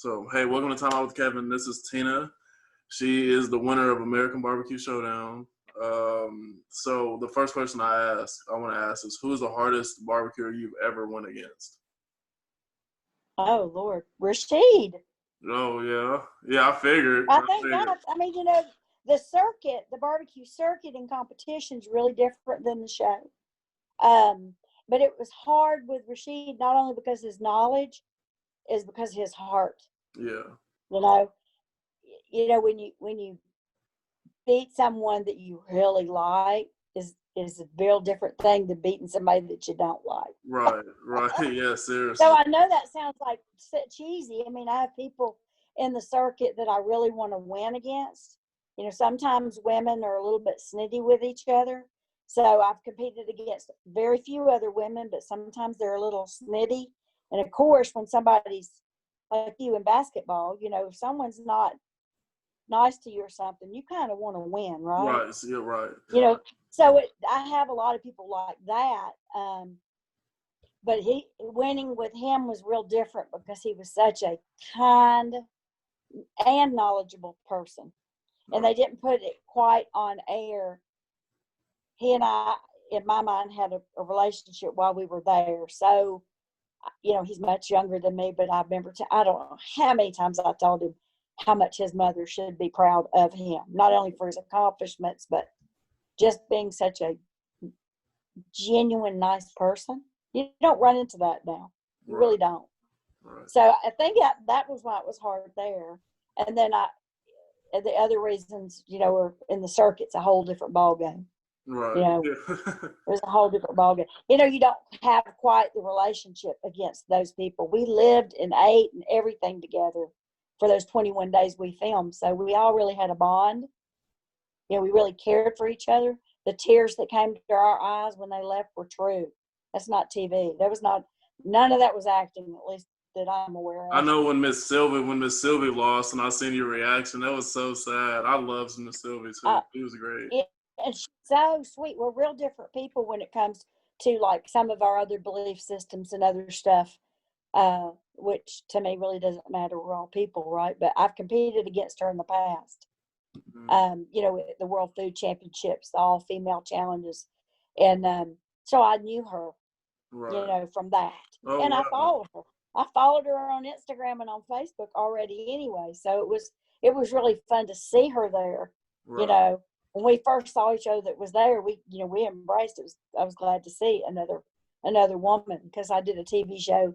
So, hey, welcome to Timeout with Kevin. This is Tina. She is the winner of American Barbecue Showdown. So the first question I want to ask is, who is the hardest barbecuer you've ever went against? Oh, Lord. Rashid. Oh, yeah. Yeah, I figured. I think that's, the barbecue circuit in competition is really different than the show. But it was hard with Rashid, not only because his knowledge, is because his heart. Yeah. When you beat someone that you really like is a real different thing than beating somebody that you don't like. Right. Yeah, seriously. So I know that sounds like cheesy. I mean, I have people in the circuit that I really want to win against. Sometimes women are a little bit snitty with each other. So I've competed against very few other women, but sometimes they're a little snitty. And of course, when somebody's like you in basketball, if someone's not nice to you or something, you kind of want to win, right? Right. Yeah, right. So I have a lot of people like that. But winning with him was real different because he was such a kind and knowledgeable person. And they didn't put it quite on air. He and I, in my mind, had a relationship while we were there. So, he's much younger than me, but I remember, I don't know how many times I told him how much his mother should be proud of him, not only for his accomplishments, but just being such a genuine, nice person. You don't run into that now. You really don't. Right. So I think that was why it was hard there. And then the other reasons, are in the circuit's a whole different ballgame. Right. There's a whole different ballgame. You don't have quite the relationship against those people. We lived and ate and everything together for those 21 days we filmed. So we all really had a bond. We really cared for each other. The tears that came to our eyes when they left were true. That's not TV. None of that was acting, at least that I'm aware of. I know when Miss Sylvie lost and I seen your reaction, that was so sad. I love Miss Sylvie too. She was great. And she's so sweet. We're real different people when it comes to like some of our other belief systems and other stuff, which to me really doesn't matter. We're all people, right? But I've competed against her in the past. Mm-hmm. The World Food Championships, the all-female challenges. And so I knew her, from that. Oh, and wow. I followed her. I followed her on Instagram and on Facebook already anyway. So it was really fun to see her there. Right. When we first saw each other that was there, we embraced it. I was glad to see another woman, because I did a TV show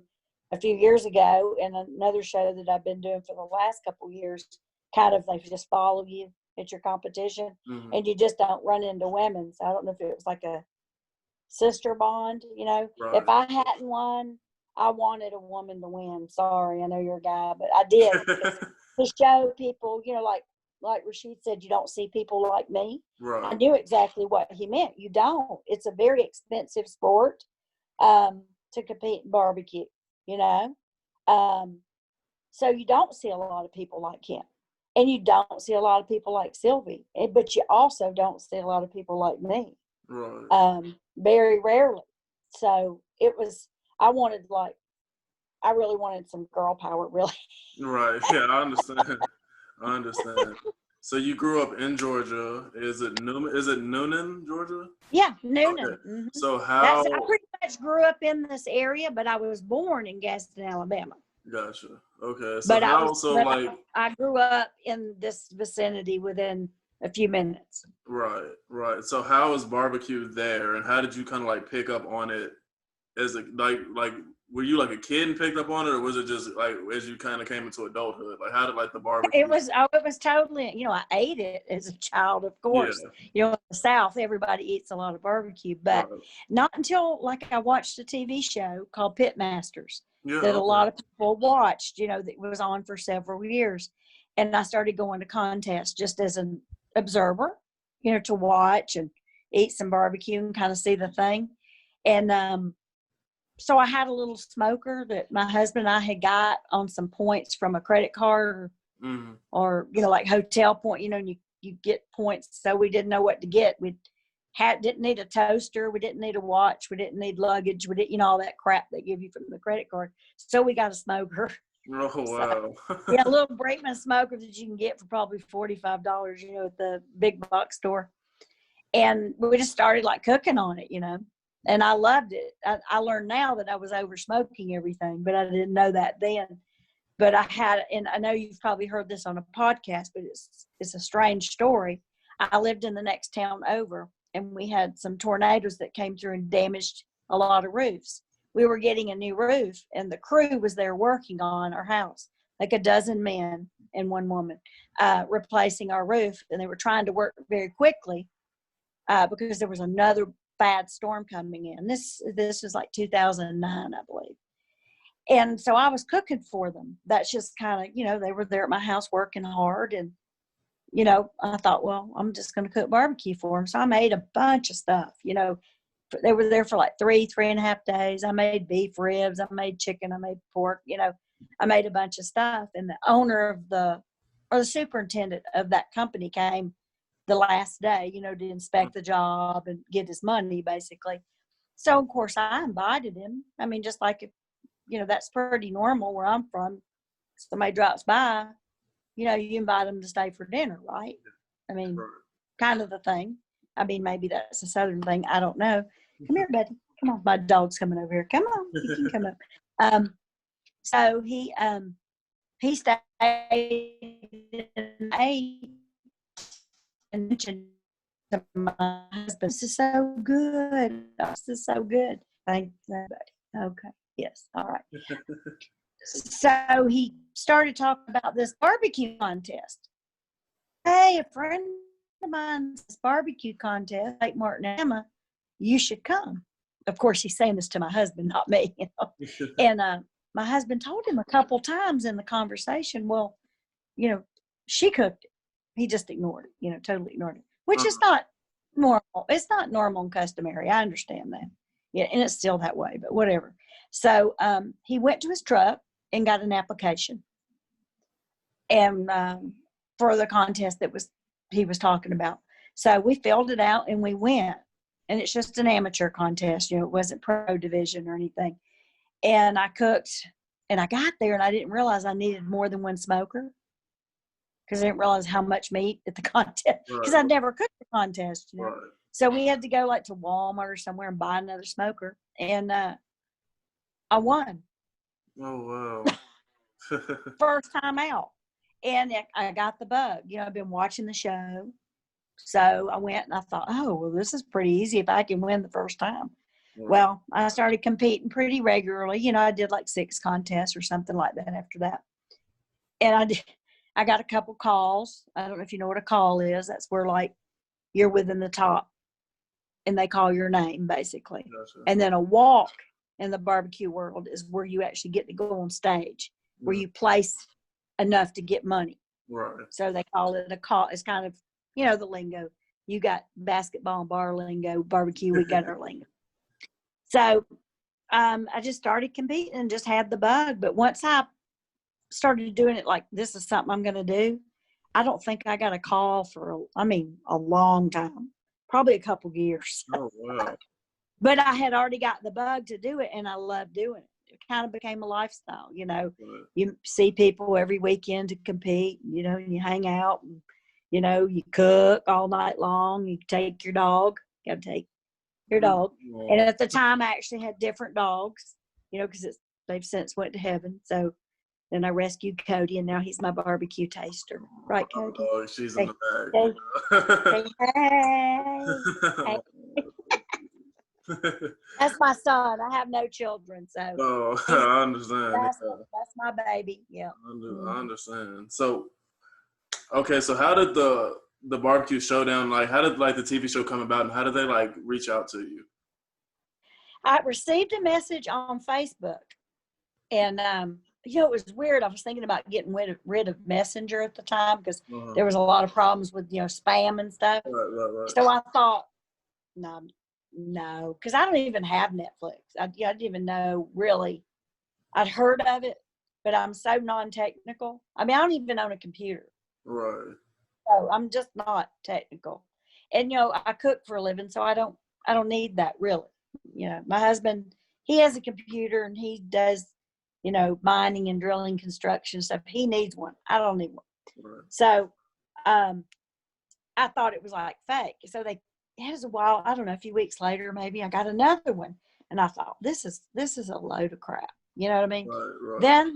a few years ago and another show that I've been doing for the last couple of years. Kind of, they just follow you at your competition, mm-hmm. and you just don't run into women. So I don't know if it was like a sister bond, Right. If I hadn't won, I wanted a woman to win. Sorry, I know you're a guy, but I did. To show people, like Rashid said, you don't see people like me. Right. I knew exactly what he meant. You don't. It's a very expensive sport to compete in barbecue, So you don't see a lot of people like him. And you don't see a lot of people like Sylvie. But you also don't see a lot of people like me. Right. Very rarely. So I really wanted some girl power, really. Right. Yeah, I understand. So you grew up in Georgia. Is it Noonan, Georgia? Yeah, Noonan. Okay. Mm-hmm. So I pretty much grew up in this area, but I was born in Gaston, Alabama. Gotcha. Okay. So I grew up in this vicinity within a few minutes. Right. So how was barbecue there, and how did you kind of like pick up on it? As were you like a kid and picked up on it, or was it just like as you kind of came into adulthood? Like, how did like the barbecue? It was totally, I ate it as a child, of course. Yeah. In the South, everybody eats a lot of barbecue, but not until like I watched a TV show called Pitmasters that a lot of people watched, that was on for several years. And I started going to contests just as an observer, to watch and eat some barbecue and kind of see the thing. And, so I had a little smoker that my husband and I had got on some points from a credit card or like hotel point, and you get points. So we didn't know what to get. We didn't need a toaster. We didn't need a watch. We didn't need luggage. We didn't, all that crap they give you from the credit card. So we got a smoker Oh, So, wow. yeah, a little Brakeman smoker that you can get for probably $45, at the big box store. And we just started like cooking on it, and I loved it. I learned now that I was over smoking everything, but I didn't know that then. But and I know you've probably heard this on a podcast, but it's a strange story. I lived in the next town over, and we had some tornadoes that came through and damaged a lot of roofs. We were getting a new roof, and the crew was there working on our house, like a dozen men and one woman, replacing our roof. And they were trying to work very quickly because there was another bad storm coming in. This was like 2009, I believe. And so I was cooking for them. That's just kind of, they were there at my house working hard. And, I thought, well, I'm just going to cook barbecue for them. So I made a bunch of stuff, They were there for like 3.5 days. I made beef ribs. I made chicken. I made pork. I made a bunch of stuff. And the owner of the superintendent of that company came the last day, to inspect the job and get his money, basically. So, of course, I invited him. I mean, just like if, that's pretty normal where I'm from. Somebody drops by, you invite them to stay for dinner, right? I mean, kind of the thing. I mean, maybe that's a Southern thing. I don't know. Come here, buddy. Come on. My dog's coming over here. Come on. You can come up. So he stayed and ate and mentioned to my husband, this is so good. This is so good. Thanks, buddy. Okay. Yes. All right. So he started talking about this barbecue contest. Hey, a friend of mine's barbecue contest, Lake Martin, Alabama. You should come. Of course, he's saying this to my husband, not me. And my husband told him a couple times in the conversation, well, she cooked it. He just ignored it, totally ignored it, which is not normal. It's not normal and customary. I understand that. Yeah, and it's still that way, but whatever. So he went to his truck and got an application and for the contest that he was talking about. So we filled it out and we went. And it's just an amateur contest, it wasn't pro division or anything. And I cooked and I got there and I didn't realize I needed more than one smoker because I didn't realize how much meat at the contest because I'd never cooked the contest, Right. So we had to go like to Walmart or somewhere and buy another smoker. And I won. Oh, wow. First time out. And I got the bug. I've been watching the show. So I went and I thought, oh, well, this is pretty easy if I can win the first time. Right. Well, I started competing pretty regularly. I did like 6 contests or something like that after that. And I got a couple calls. I don't know if you know what a call is. That's where like you're within the top and they call your name basically. Gotcha. And then a walk in the barbecue world is where you actually get to go on stage, where you place enough to get money. Right. So they call it a call. It's kind of, the lingo. You got basketball and bar lingo, barbecue, we got our lingo. So I just started competing and just had the bug. But once I started doing it like this is something I'm going to do, I don't think I got a call for, a long time, probably a couple years. Oh, wow. But I had already got the bug to do it, and I loved doing it. It kind of became a lifestyle, Right. You see people every weekend to compete, and you hang out, and, you cook all night long. You take your dog. Got to take your dog. Yeah. And at the time, I actually had different dogs, because they've since went to heaven. So then I rescued Cody, and now he's my barbecue taster. Right, Cody? Oh, she's in the bag. Hey. That's my son. I have no children, so. Oh, I understand. That's my baby. Yeah. I understand. So, okay, so how did the barbecue showdown, how did the TV show come about, and how did they reach out to you? I received a message on Facebook, and it was weird. I was thinking about getting rid of Messenger at the time because there was a lot of problems with spam and stuff. Right. So I thought, no, because I don't even have Netflix. I didn't even know really. I'd heard of it, but I'm so non-technical. I don't even own a computer. Right. So I'm just not technical. And I cook for a living, so I don't need that really. My husband, he has a computer and he does mining and drilling, construction stuff. He needs one. I don't need one. Right. So I thought it was like fake. So it was a while, I don't know, a few weeks later, maybe I got another one. And I thought, this is a load of crap. You know what I mean? Right.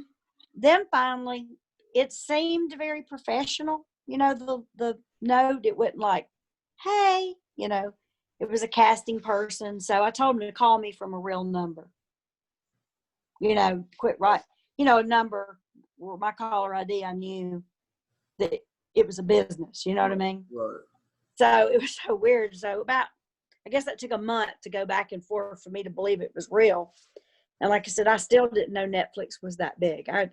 Then finally, it seemed very professional. The note, it wasn't like, hey, it was a casting person. So I told him to call me from a real number. Quit right. A number where my caller ID, I knew that it was a business. You know what I mean? Right. So it was so weird. So I guess that took a month to go back and forth for me to believe it was real. And like I said, I still didn't know Netflix was that big. I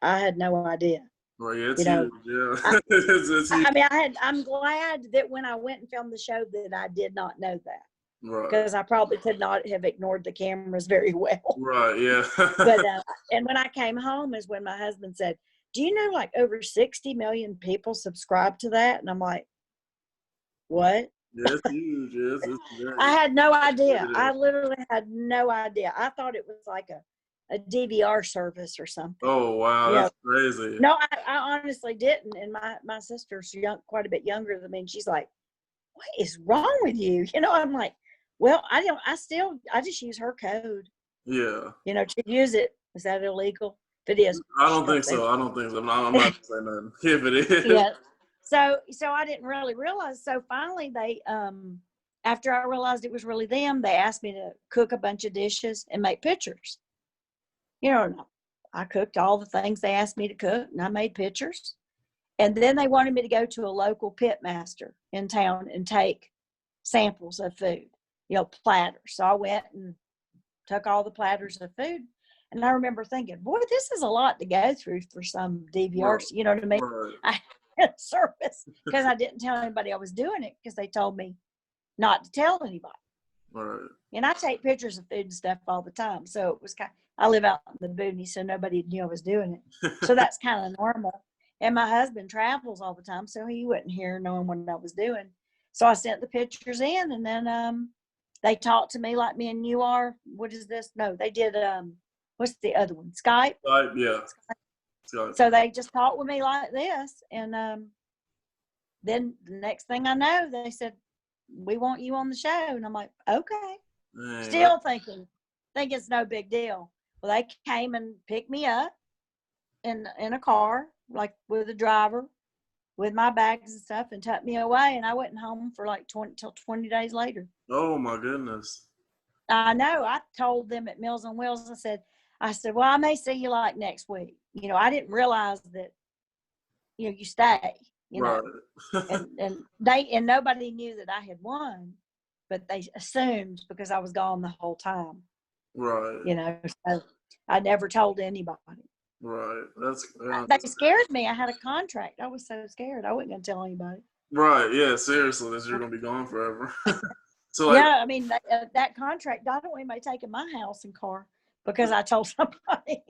had no idea. Well, yeah, it's huge. Yeah. It's huge. I mean, I'm glad that when I went and filmed the show that I did not know that. Right. Because I probably could not have ignored the cameras very well. Right, yeah. But and when I came home is when my husband said, do you know like over 60 million people subscribe to that? And I'm like, what? Yeah, it's huge. It's very I had no idea. I literally had no idea. I thought it was like a DVR service or something. Oh, wow. That's crazy. No, I honestly didn't. And my sister's quite a bit younger than me. And she's like, what is wrong with you? I'm like, well, I just use her code. Yeah. To use it. Is that illegal? If it is. I don't think so. I'm not going to say nothing. If it is. Yeah. So I didn't really realize. So finally they, after I realized it was really them, they asked me to cook a bunch of dishes and make pictures. I cooked all the things they asked me to cook, and I made pictures. And then they wanted me to go to a local pit master in town and take samples of food, platters. So I went and took all the platters of food. And I remember thinking, boy, this is a lot to go through for some DVRs. Right. You know what I mean? Right. I had service because I didn't tell anybody I was doing it because they told me not to tell anybody. Right. And I take pictures of food and stuff all the time. So it was I live out in the boonies, so nobody knew I was doing it. So that's kind of normal. And my husband travels all the time, so he wasn't here knowing what I was doing. So I sent the pictures in, and then they talked to me like me and you are. What is this? No, they did, what's the other one? Skype? Skype, yeah. Skype. So they just talked with me like this. And then the next thing I know, they said, we want you on the show. And I'm like, okay. Man, still think it's no big deal. Well, they came and picked me up in a car, like with a driver, with my bags and stuff, and took me away. And I wasn't home for like 20 days later. Oh my goodness. I know. I told them at Meals on Wheels, I said, well, I may see you like next week. I didn't realize that, you stay, right. and nobody knew that I had won, but they assumed because I was gone the whole time. Right. So I never told anybody. Right. They scared me. I had a contract. I was so scared. I wasn't going to tell anybody. Right. Yeah. Seriously, that you're going to be gone forever. So yeah, I mean, that contract, not only may take in my house and car because I told somebody.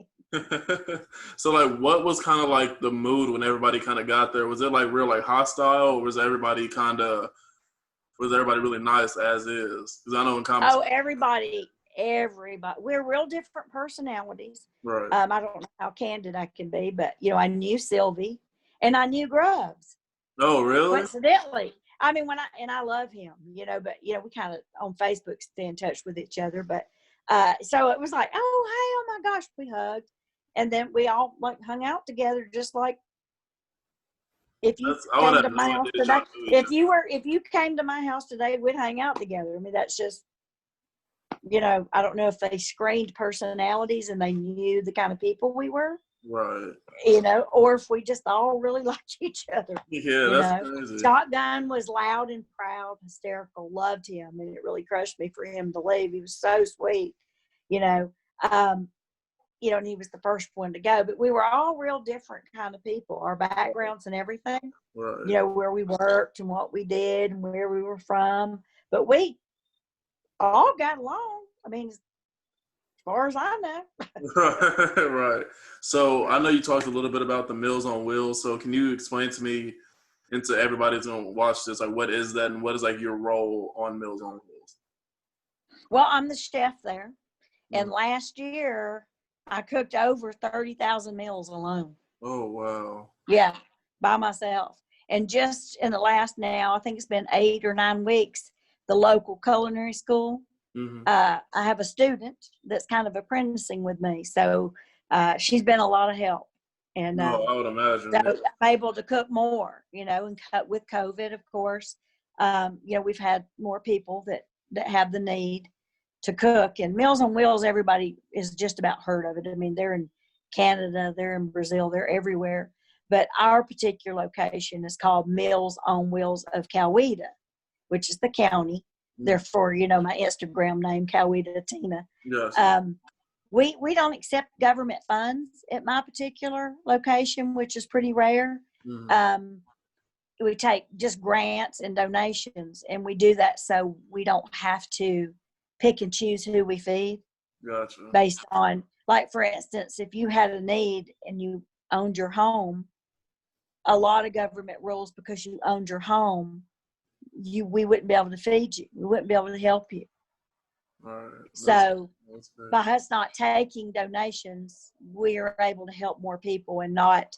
So like, what was kind of like the mood when everybody kind of got there? Was it like real like hostile, or was everybody really nice as is? Because I know in comments. Oh, everybody. We're real different personalities. Right. I don't know how candid I can be, but I knew Sylvie and I knew Grubbs. Oh, really? Coincidentally. I mean, I love him, but we kind of on Facebook stay in touch with each other. But so it was like, oh, hey, oh my gosh, we hugged. And then we all like hung out together, just like if you came to my house today. If you came to my house today, we'd hang out together. I mean, that's just, I don't know if they screened personalities and they knew the kind of people we were. Right. Or if we just all really liked each other. Yeah, that's crazy. Shotgun was loud and proud, hysterical, loved him, and it really crushed me for him to leave. He was so sweet, and he was the first one to go. But we were all real different kind of people, our backgrounds and everything. Right. Where we worked and what we did and where we were from. But we all got along. I mean, as far as I know. Right. So I know you talked a little bit about the Meals on Wheels. So can you explain to me and to everybody that's going to watch this, like what is that and what is like your role on Meals on Wheels? Well, I'm the chef there. And last year I cooked over 30,000 meals alone. Oh, wow. Yeah, by myself. And just in the last now, I think it's been 8 or 9 weeks, the local culinary school, Mm-hmm. I have a student that's kind of apprenticing with me. So she's been a lot of help. And No, I would imagine. so Yeah. I'm able to cook more, and cut with COVID, of course. We've had more people that have the need to cook. And Meals on Wheels, everybody is just about heard of it. I mean, they're in Canada, they're in Brazil, they're everywhere. But our particular location is called Meals on Wheels of Coweta, which is the county. Therefore, my Instagram name, Coweta Tina. Yes. We don't accept government funds at my particular location, which is pretty rare. Mm-hmm. We take just grants and donations, and we do that so we don't have to pick and choose who we feed. Gotcha. Based on, like, for instance, if you had a need and you owned your home, a lot of government rules, because you owned your home, we wouldn't be able to feed you. We wouldn't be able to help you. All right. So by us not taking donations, we are able to help more people and not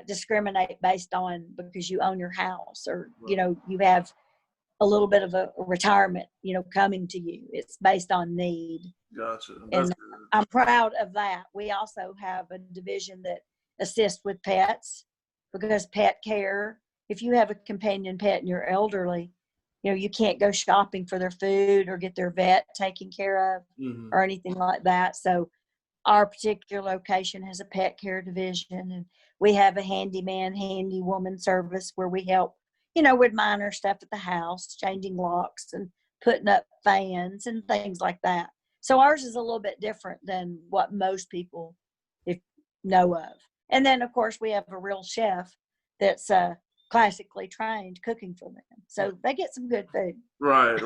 discriminate based on because you own your house or, you have a little bit of a retirement, coming to you. It's based on need. Gotcha. And I'm proud of that. We also have a division that assists with pets, because pet care, if you have a companion pet and you're elderly, you can't go shopping for their food or get their vet taken care of or anything like that. So our particular location has a pet care division, and we have a handy woman service where we help, with minor stuff at the house, changing locks and putting up fans and things like that. So ours is a little bit different than what most people know of. And then, of course, we have a real chef that's classically trained cooking for them. So they get some good food. Right.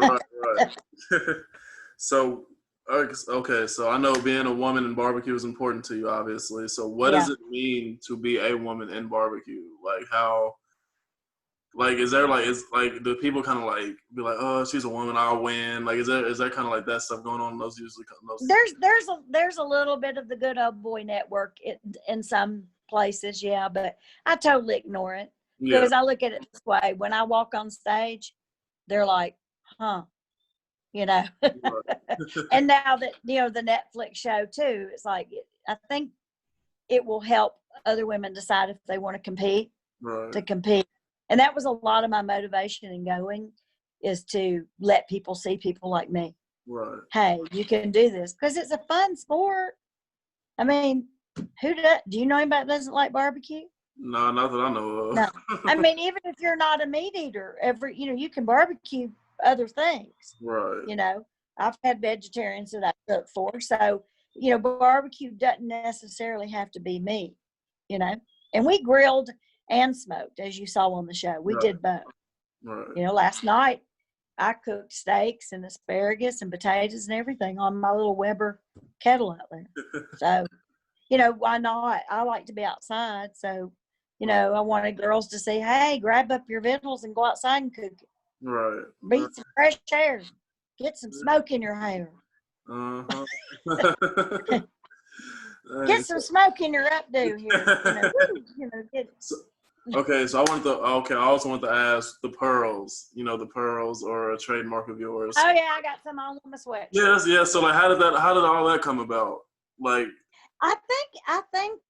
So, okay, so I know being a woman in barbecue is important to you, obviously. So what does it mean to be a woman in barbecue? Like, how, like, is there, like, do people kind of, like, be like, oh, she's a woman, I'll win? Like, is there kind of, like, that stuff going on? Those usually There's a little bit of the good old boy network in some places, yeah, but I totally ignore it. Because I look at it this way: when I walk on stage, they're like, huh, And now that, the Netflix show too, it's like, I think it will help other women decide if they want to compete, to compete. And that was a lot of my motivation in going, is to let people see people like me. Right. Hey, you can do this, because it's a fun sport. I mean, do you know anybody that doesn't like barbecue? No, not that I know of. No. I mean, even if you're not a meat eater, you can barbecue other things. Right. I've had vegetarians that I cook for. So, barbecue doesn't necessarily have to be meat, And we grilled and smoked, as you saw on the show. We did both. Right. Last night I cooked steaks and asparagus and potatoes and everything on my little Weber kettle out there. So, why not? I like to be outside. So, I wanted girls to say, hey, grab up your victuals and go outside and cook it. Right. Breathe some fresh air. Get some smoke in your hair. Get some smoke in your updo here. Okay, so I also want to ask the pearls. The pearls are a trademark of yours. Oh yeah, I got some on my sweatshirt. Yes. So, like, how did all that come about? Like, I think,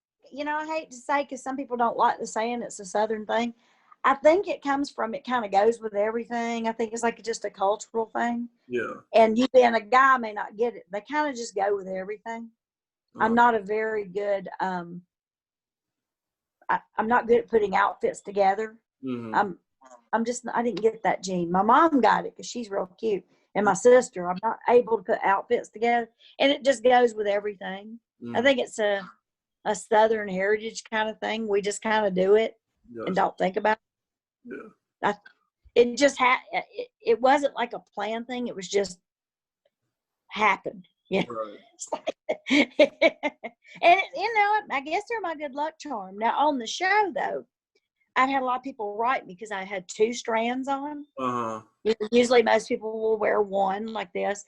I hate to say, because some people don't like the saying it's a Southern thing. I think it comes from, it kind of goes with everything. I think it's like just a cultural thing. Yeah. And you being a guy may not get it. They kind of just go with everything. I'm not a very good, I'm not good at putting outfits together. I didn't get that gene. My mom got it because she's real cute. And my sister, I'm not able to put outfits together. And it just goes with everything. I think it's a Southern heritage kind of thing. We just kind of do it and don't think about it. Yeah. It just it wasn't like a planned thing. It was just happened. Yeah. Right. And I guess they're my good luck charm. Now on the show though, I've had a lot of people write me because I had 2 strands on. Usually most people will wear one like this.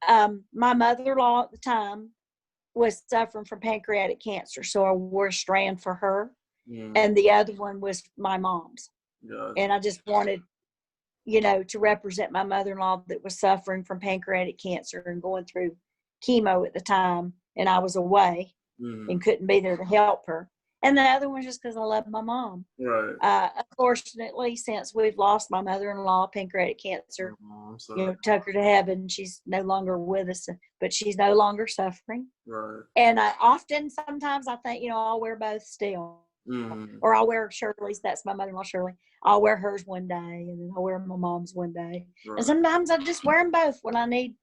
My mother-in-law at the time was suffering from pancreatic cancer, so I wore a strand for her, Mm. and the other one was my mom's. Gotcha. And I just wanted, to represent my mother-in-law that was suffering from pancreatic cancer and going through chemo at the time, and I was away and couldn't be there to help her. And the other one just because I love my mom. Right. Unfortunately, since we've lost my mother-in-law, pancreatic cancer, I'm sorry. took her to heaven. She's no longer with us, but she's no longer suffering. Right. And sometimes I think, I'll wear both still. Or I'll wear Shirley's. That's my mother-in-law, Shirley. I'll wear hers one day, and then I'll wear my mom's one day. Right. And sometimes I just wear them both when I need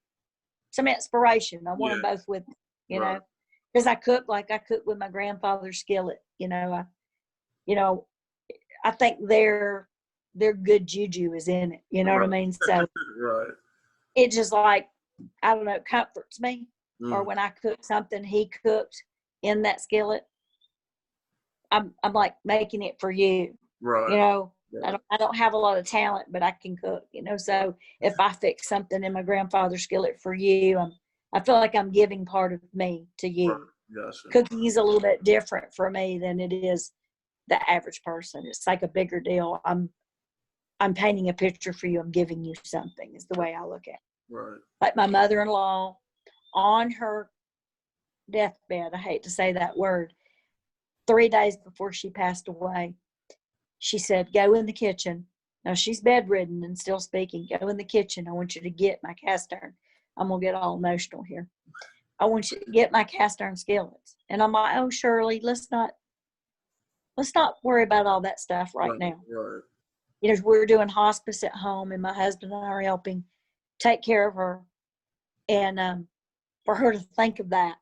some inspiration. I want them both with me, know, because I cook with my grandfather's skillet. I think their good juju is in it. You know what I mean? So right. It just comforts me. Or when I cook something he cooked in that skillet, I'm like making it for you. Right. I don't have a lot of talent, but I can cook. So if I fix something in my grandfather's skillet for you, I feel like I'm giving part of me to you. Right. Gotcha. Cooking is a little bit different for me than it is the average person. It's like a bigger deal. I'm painting a picture for you. I'm giving you something is the way I look at it. Right. Like my mother-in-law on her deathbed, I hate to say that word, 3 days before she passed away, she said, go in the kitchen. Now she's bedridden and still speaking. Go in the kitchen. I want you to get my cast iron. I'm going to get all emotional here. I want you to get my cast iron skillets. And I'm like, oh, Shirley, let's not worry about all that stuff right now. Right. We're doing hospice at home, and my husband and I are helping take care of her. And for her to think of that.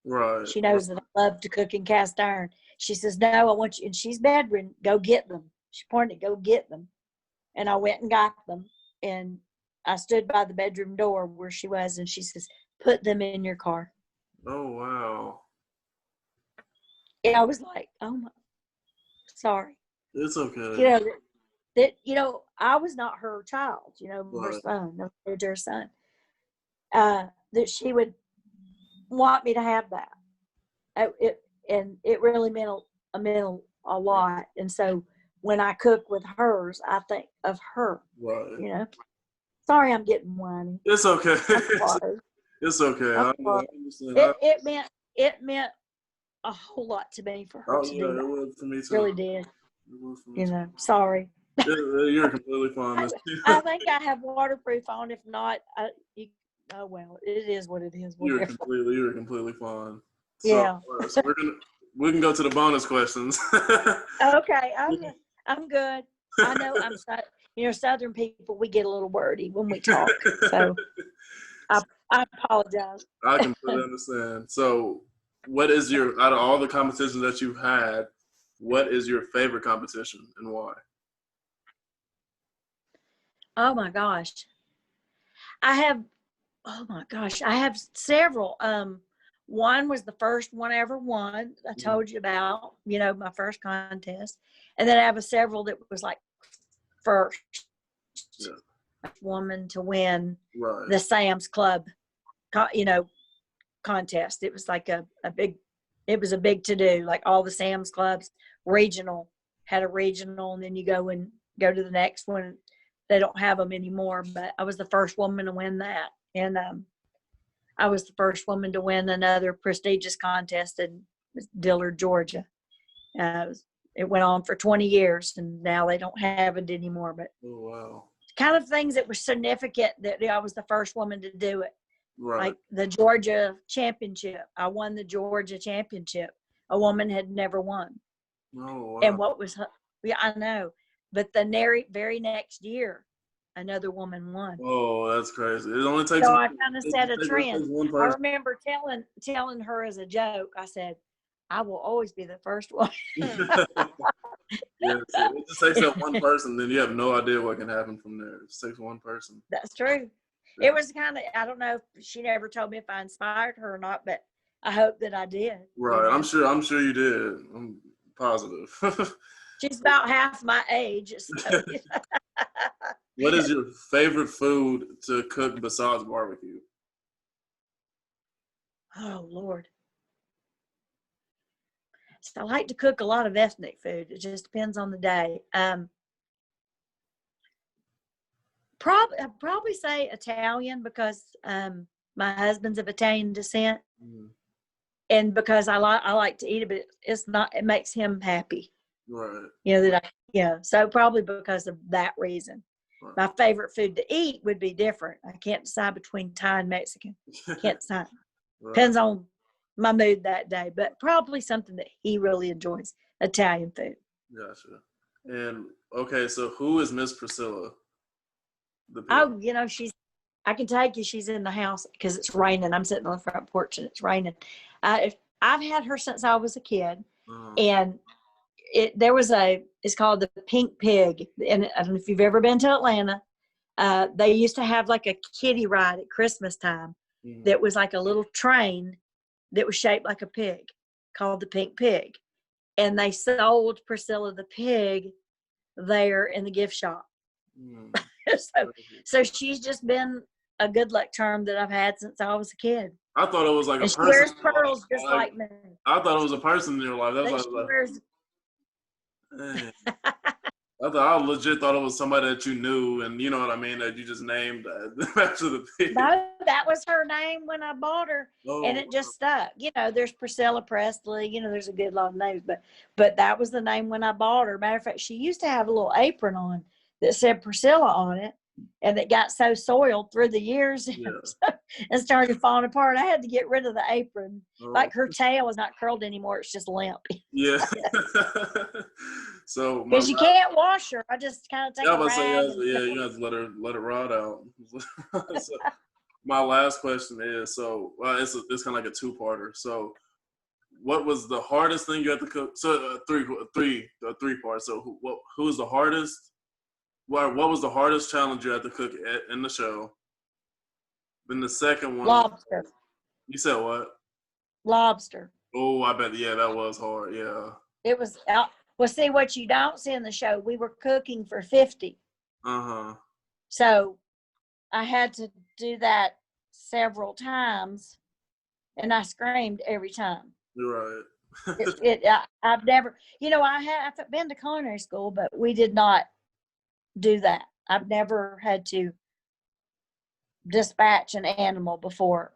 Right. She knows that I love to cook in cast iron. She says, no, I want you, and she's bedridden, go get them. She pointed, go get them. And I went and got them. And I stood by the bedroom door where she was, and she says, put them in your car. Oh, wow. And I was like, oh, my, sorry. It's okay. I was not her child, her son, her son. That she would want me to have that. It really meant a lot. And so when I cook with hers, I think of her. Right. Sorry, I'm getting whiny. It's okay. It's okay. It meant a whole lot to me for her to do that. It was for me too. It really did. It was for me too. Sorry. You're completely fine. I think I have waterproof on. If not, oh well, it is what it is. You're completely fine. Yeah. So we can go to the bonus questions. Okay, I'm good. I know Southern people, we get a little wordy when we talk, so I apologize. I completely understand. So, what is out of all the competitions that you've had, what is your favorite competition and why? Oh my gosh, I have several. One was the first one I ever won. I told you about, my first contest. And then I have several that was like first woman to win the Sam's Club, contest. It was like a big to-do. Like all the Sam's Clubs had a regional, and then you go to the next one. They don't have them anymore, but I was the first woman to win that. And I was the first woman to win another prestigious contest in Dillard, Georgia. It went on for 20 years, and now they don't have it anymore. But kind of things that were significant that I was the first woman to do it. Right. Like the Georgia championship. I won the Georgia championship. A woman had never won. Oh, wow. And I know. But the very next year, another woman won. Oh, that's crazy. It only takes. So I kind of set a trend. I remember telling her as a joke, I said, I will always be the first one. Yes, it just takes that one person, then you have no idea what can happen from there. It just takes one person. That's true. It was kind of, I don't know if she never told me if I inspired her or not, but I hope that I did. Right. I'm sure you did. I'm positive. She's about half my age. So. What is your favorite food to cook besides barbecue? Oh, Lord. So I like to cook a lot of ethnic food. It just depends on the day. I'd probably say Italian because my husband's of Italian descent, and because I like to eat it, but it's not. It makes him happy. Right. So probably because of that reason. Right. My favorite food to eat would be different. I can't decide between Thai and Mexican. Can't decide. Right. Depends on my mood that day, but probably something that he really enjoys, Italian food. Gotcha. And okay, so who is Miss Priscilla? Oh, I can take you, she's in the house because it's raining. I'm sitting on the front porch and it's raining. I've had her since I was a kid. And it's called the Pink Pig. And I don't know if you've ever been to Atlanta. They used to have like a kiddie ride at Christmas time that was like a little train that was shaped like a pig called the Pink Pig. And they sold Priscilla the pig there in the gift shop. So she's just been a good luck charm that I've had since I was a kid. I thought it was like a person. She wears pearls just like me. I thought it was a person in your life. That's I legit thought it was somebody that you knew, and you know what I mean, that you just named after the pig. No, that was her name when I bought her, and it just stuck. There's Priscilla Presley. There's a good lot of names, but that was the name when I bought her. Matter of fact, she used to have a little apron on that said Priscilla on it, and it got so soiled through the years and started falling apart. I had to get rid of the apron. Like her tail is not curled anymore; it's just limp. Yeah. So because you can't wash her, I just kind of take a rag. You have to let it rot out. So, my last question is: it's kind of like a two-parter. So, what was the hardest thing you had to cook? So three parts. So who was the hardest? What was the hardest challenge you had to cook in the show? Then the second one. Lobster. You said what? Lobster. Oh, I bet. Yeah, that was hard. Yeah. It was. Well, see, what you don't see in the show, we were cooking for 50. So I had to do that several times, and I screamed every time. You're right. I've never, I've been to culinary school, but we did not do that. I've never had to dispatch an animal before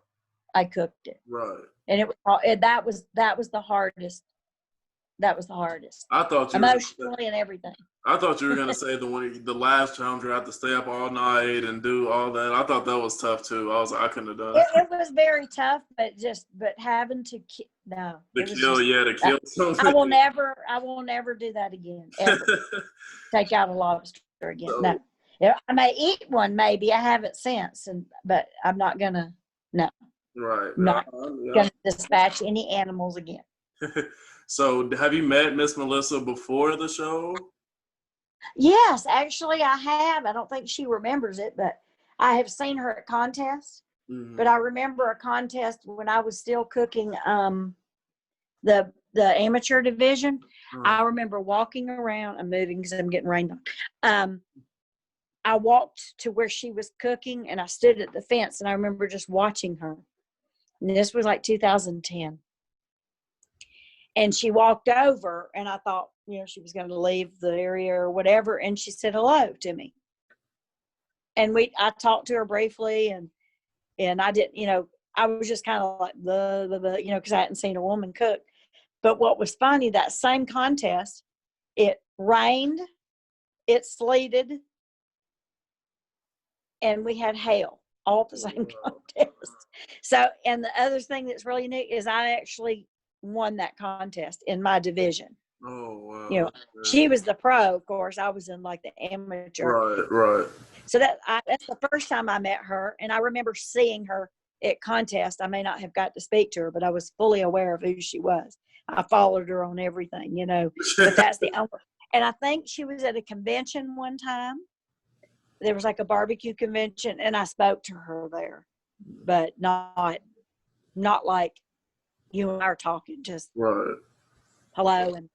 I cooked it. Right. And that was the hardest. That was the hardest. I thought you emotionally and everything. I thought you were gonna say the last challenge you had to stay up all night and do all that. I thought that was tough too. I was like, I couldn't have done it. It was very tough, but having to no. To kill something. I will never do that again. Ever. Take out a lobster again. So, no. I may eat one, maybe. I haven't since, but I'm not gonna. No. Right. Not gonna dispatch any animals again. So, have you met Miss Melissa before the show? Yes, actually, I have. I don't think she remembers it, but I have seen her at contests. Mm-hmm. But I remember a contest when I was still cooking the amateur division. Mm-hmm. I remember walking around. I'm moving because I'm getting rained on. I walked to where she was cooking, and I stood at the fence, and I remember just watching her. And this was like 2010. And she walked over, and I thought, she was going to leave the area or whatever. And she said hello to me. And I talked to her briefly, and I didn't, I was just kind of like, because I hadn't seen a woman cook. But what was funny, that same contest, it rained, it sleeted, and we had hail all at the same contest. So, and the other thing that's really neat is I actually won that contest in my division. Oh, wow. She was the pro, of course. I was in like the amateur. Right. So that's the first time I met her, and I remember seeing her at contest. I may not have got to speak to her, but I was fully aware of who she was. I followed her on everything, but that's the only. And I think she was at a convention one time. There was like a barbecue convention, and I spoke to her there, but not like you and I are talking, just hello and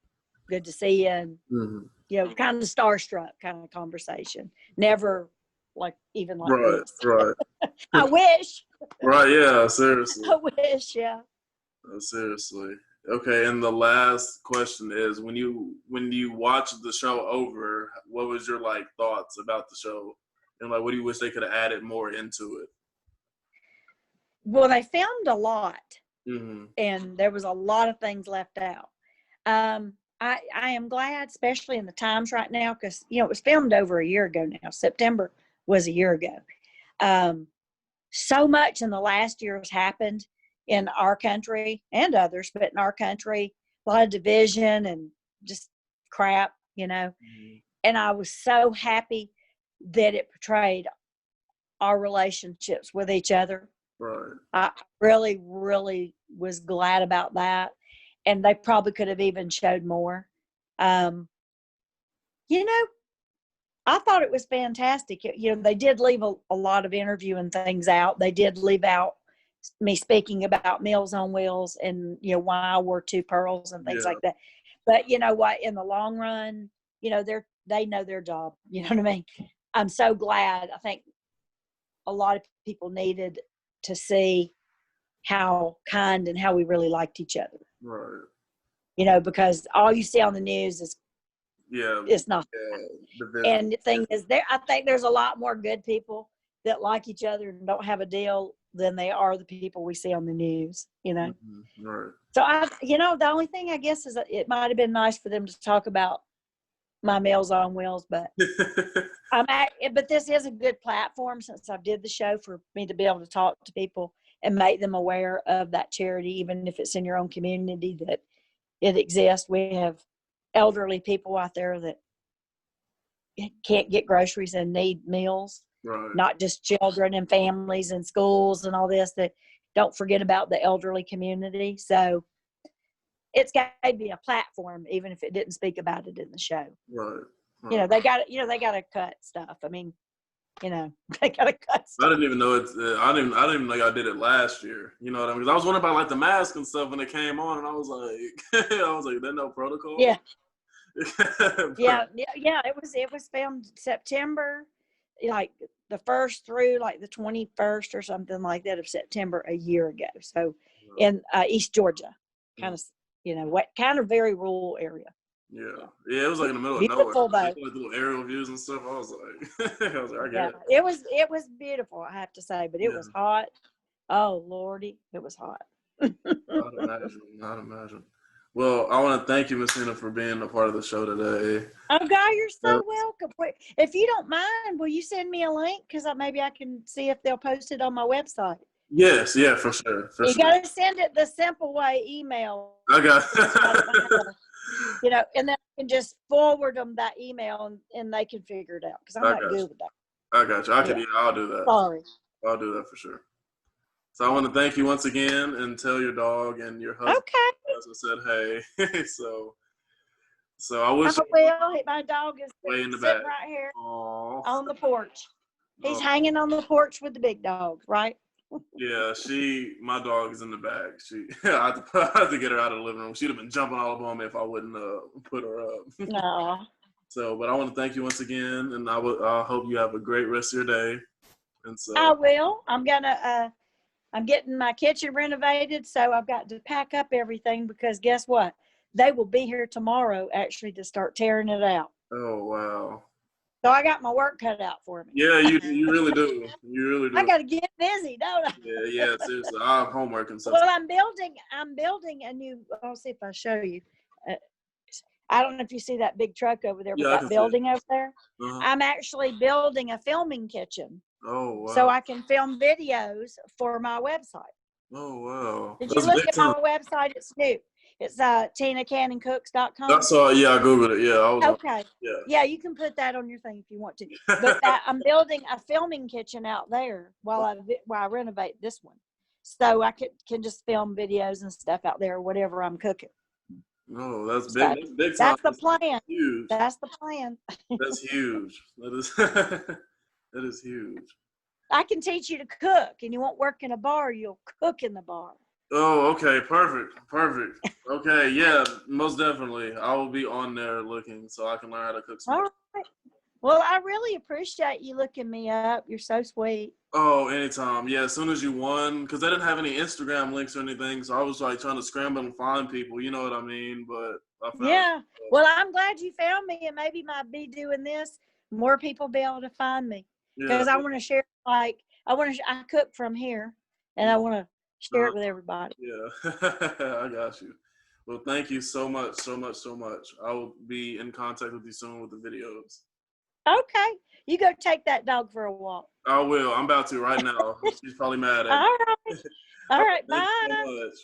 good to see you, and kind of starstruck kind of conversation. Never like even like this. Right. I wish. Right. Yeah. Seriously. I wish. Yeah. Seriously. Okay, and the last question is, when you watched the show over, what was your like thoughts about the show, and like what do you wish they could have added more into it? Well, they filmed a lot, Mm-hmm. and there was a lot of things left out. I am glad, especially in the times right now, because it was filmed over a year ago now. September was a year ago. So much in the last year has happened in our country and others, but in our country, a lot of division and just crap, Mm-hmm. And I was so happy that it portrayed our relationships with each other. Right. I really, really was glad about that. And they probably could have even showed more. Um, I thought it was fantastic. They did leave a lot of interviewing things out. They did leave out me speaking about Meals on Wheels and, why I wore two pearls and things Yeah. like that. But you know what? In the long run, they know their job. You know what I mean? I'm so glad. I think a lot of people needed to see how kind and how we really liked each other. Right. Because all you see on the news is it's not. And the thing is, I think there's a lot more good people that like each other and don't have a deal than they are the people we see on the news. Mm-hmm. Right. So the only thing I guess is that it might have been nice for them to talk about my Meals on Wheels, but but this is a good platform since I did the show for me to be able to talk to people and make them aware of that charity, even if it's in your own community, that it exists. We have elderly people out there that can't get groceries and need meals, Right. Not just children and families and schools and all this. That don't forget about the elderly community. So it's got to be a platform, even if it didn't speak about it in the show. Right. They got to cut stuff. I mean, they got to cut stuff. I didn't even know I didn't even know y'all did it last year. You know what I mean? Because I was wondering about like the mask and stuff when it came on, and I was like, there's no protocol. Yeah. yeah. It was filmed September, like the 1st through like the 21st or something like that of September a year ago. So in East Georgia, kind of very rural area. Yeah, it was like in the middle beautiful, of nowhere. Like little aerial views and stuff. I was like, I get it. It was beautiful, I have to say, but it was hot. Oh Lordy, it was hot. I'd imagine. Well, I want to thank you, Miss Tina, for being a part of the show today. Oh, God, you're so welcome. If you don't mind, will you send me a link? Because maybe I can see if they'll post it on my website. Yes, yeah, for sure. You got to send it the simple way, email. I got and then I can just forward them that email and they can figure it out because I'm not good with that. I got you. I'll do that. Sorry. I'll do that for sure. So I want to thank you once again and tell your dog and your husband. Okay. As I said, hey. so I wish. My dog is sitting right here on the porch. He's hanging on the porch with the big dog, right? Yeah, my dog is in the back. I had to get her out of the living room. She'd have been jumping all up on me if I wouldn't put her up. No. So, but I want to thank you once again, and I hope you have a great rest of your day. And so I will. I'm getting my kitchen renovated, so I've got to pack up everything because guess what? They will be here tomorrow actually to start tearing it out. Oh, wow. So I got my work cut out for me. Yeah, you really do. You really do. I got to get busy, don't I? Yeah, seriously. I have homework and stuff. Well, I'm building a new, I'll see if I show you. I don't know if you see that big truck over there, but that building over there. Uh-huh. I'm actually building a filming kitchen. Oh, wow. So I can film videos for my website. Oh, wow. Did you look at my website? It's new. It's TinaCannonCooks.com. I saw it. Yeah, I Googled it. Yeah. Okay. Yeah, you can put that on your thing if you want to. But I'm building a filming kitchen out there while I renovate this one. So I can just film videos and stuff out there, whatever I'm cooking. Oh, that's big. That's big time. That's the plan. Huge. That's the plan. That's huge. That is huge. I can teach you to cook, and you won't work in a bar. You'll cook in the bar. Oh, okay. Perfect. Okay, yeah, most definitely. I will be on there looking so I can learn how to cook some. All right. Well, I really appreciate you looking me up. You're so sweet. Oh, anytime. Yeah, as soon as you won, because they didn't have any Instagram links or anything, so I was like trying to scramble and find people. You know what I mean? But I found. Yeah. Well, I'm glad you found me, and maybe by be doing this, more people be able to find me Yeah. because I want to share. Like I cook from here, and I want to share it with everybody. Yeah. I got you. Well, thank you so much, so much, so much. I will be in contact with you soon with the videos. Okay, you go take that dog for a walk. I will. I'm about to right now. She's probably mad at All me. right. All All right, right. thank you so Bye. much.